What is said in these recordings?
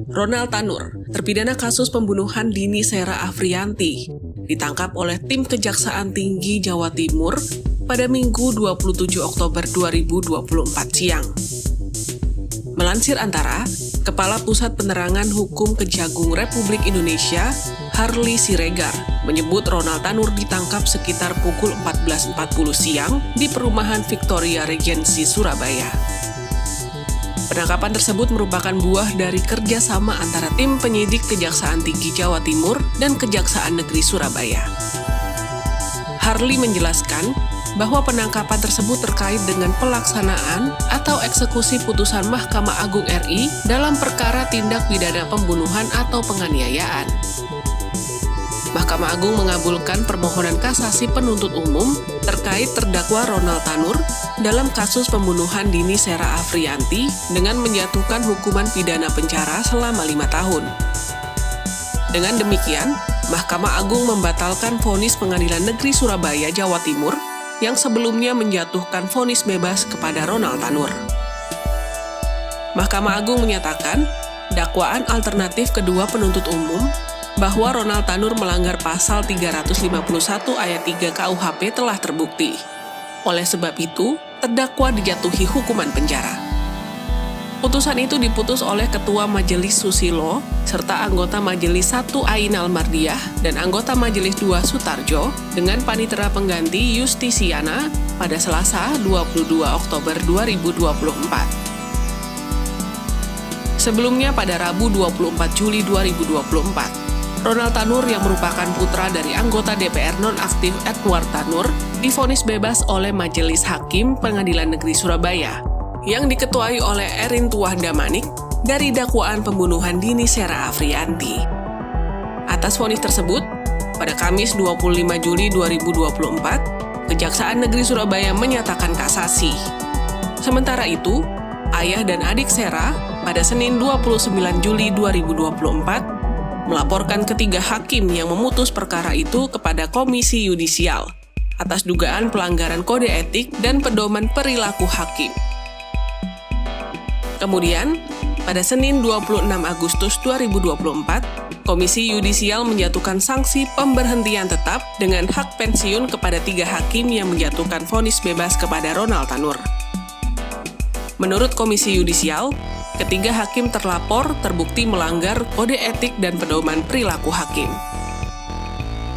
Ronald Tanur, terpidana kasus pembunuhan Dini Sera Afriyanti, ditangkap oleh tim Kejaksaan Tinggi Jawa Timur pada Minggu 27 Oktober 2024 siang. Melansir Antara, Kepala Pusat Penerangan Hukum Kejagung Republik Indonesia, Harli Siregar, menyebut Ronald Tanur ditangkap sekitar pukul 14.40 siang di perumahan Victoria Regency, Surabaya. Penangkapan tersebut merupakan buah dari kerjasama antara tim penyidik Kejaksaan Tinggi Jawa Timur dan Kejaksaan Negeri Surabaya. Harli menjelaskan bahwa penangkapan tersebut terkait dengan pelaksanaan atau eksekusi putusan Mahkamah Agung RI dalam perkara tindak pidana pembunuhan atau penganiayaan. Mahkamah Agung mengabulkan permohonan kasasi penuntut umum terkait terdakwa Ronald Tanur dalam kasus pembunuhan Dini Sera Afriyanti dengan menjatuhkan hukuman pidana penjara selama 5 tahun. Dengan demikian, Mahkamah Agung membatalkan vonis Pengadilan Negeri Surabaya, Jawa Timur yang sebelumnya menjatuhkan vonis bebas kepada Ronald Tanur. Mahkamah Agung menyatakan dakwaan alternatif kedua penuntut umum bahwa Ronald Tanur melanggar pasal 351 ayat 3 KUHP telah terbukti. Oleh sebab itu, terdakwa dijatuhi hukuman penjara. Putusan itu diputus oleh Ketua Majelis Susilo serta anggota Majelis 1 Ainal Mardiah dan anggota Majelis 2 Sutarjo dengan panitera pengganti Justisiana pada Selasa 22 Oktober 2024. Sebelumnya pada Rabu 24 Juli 2024, Ronald Tanur yang merupakan putra dari anggota DPR nonaktif Edward Tanur divonis bebas oleh Majelis Hakim Pengadilan Negeri Surabaya yang diketuai oleh Erin Tuah Damanik dari dakwaan pembunuhan Dini Sera Afriyanti. Atas vonis tersebut, pada Kamis 25 Juli 2024, Kejaksaan Negeri Surabaya menyatakan kasasi. Sementara itu, ayah dan adik Sera pada Senin 29 Juli 2024 melaporkan ketiga hakim yang memutus perkara itu kepada Komisi Yudisial atas dugaan pelanggaran kode etik dan pedoman perilaku hakim. Kemudian, pada Senin 26 Agustus 2024, Komisi Yudisial menjatuhkan sanksi pemberhentian tetap dengan hak pensiun kepada 3 hakim yang menjatuhkan vonis bebas kepada Ronald Tanur. Menurut Komisi Yudisial, ketiga hakim terlapor terbukti melanggar kode etik dan pedoman perilaku hakim.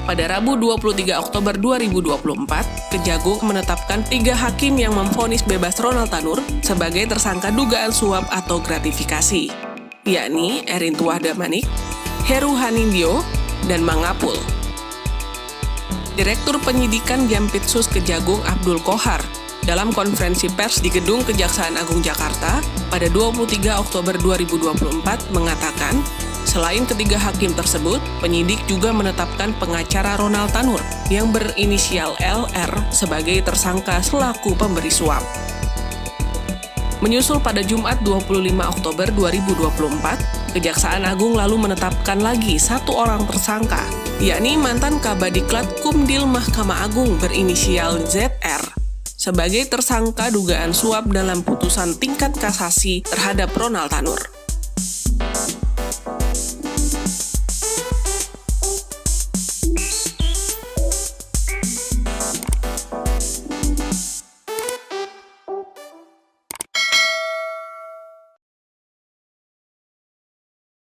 Pada Rabu 23 Oktober 2024, Kejagung menetapkan 3 hakim yang memvonis bebas Ronald Tanur sebagai tersangka dugaan suap atau gratifikasi, yakni Erin Tuah Damanik, Heru Hanindyo, dan Mangapul. Direktur Penyidikan Jampitsus Kejagung Abdul Kohar dalam konferensi pers di Gedung Kejaksaan Agung Jakarta pada 23 Oktober 2024 mengatakan, selain ketiga hakim tersebut, penyidik juga menetapkan pengacara Ronald Tanur yang berinisial LR sebagai tersangka selaku pemberi suap. Menyusul pada Jumat 25 Oktober 2024, Kejaksaan Agung lalu menetapkan lagi 1 orang tersangka, yakni mantan Kabadiklat Kumdil Mahkamah Agung berinisial ZR, sebagai tersangka dugaan suap dalam putusan tingkat kasasi terhadap Ronald Tanur.